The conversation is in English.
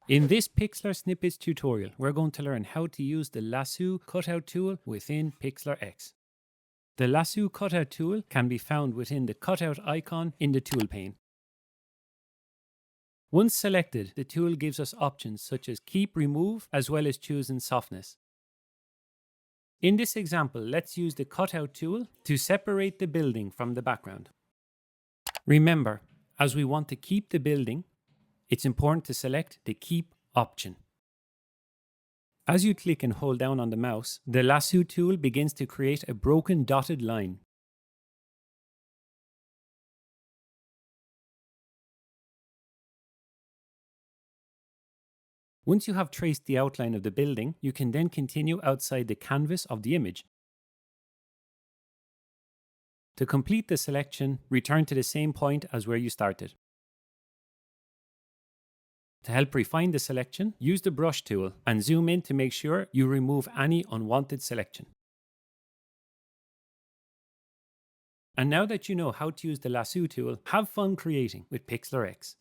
In this Pixlr Snippets tutorial, we're going to learn how to use the Lasso Cutout tool within Pixlr X. The Lasso Cutout tool can be found within the cutout icon in the tool pane. Once selected, the tool gives us options such as keep, remove, as well as choosing softness. In this example, let's use the cutout tool to separate the building from the background. Remember, as we want to keep the building, it's important to select the keep option. As you click and hold down on the mouse, the lasso tool begins to create a broken dotted line. Once you have traced the outline of the building, you can then continue outside the canvas of the image. To complete the selection, return to the same point as where you started. To help refine the selection, use the brush tool and zoom in to make sure you remove any unwanted selection. And now that you know how to use the Lasso tool, have fun creating with Pixlr X.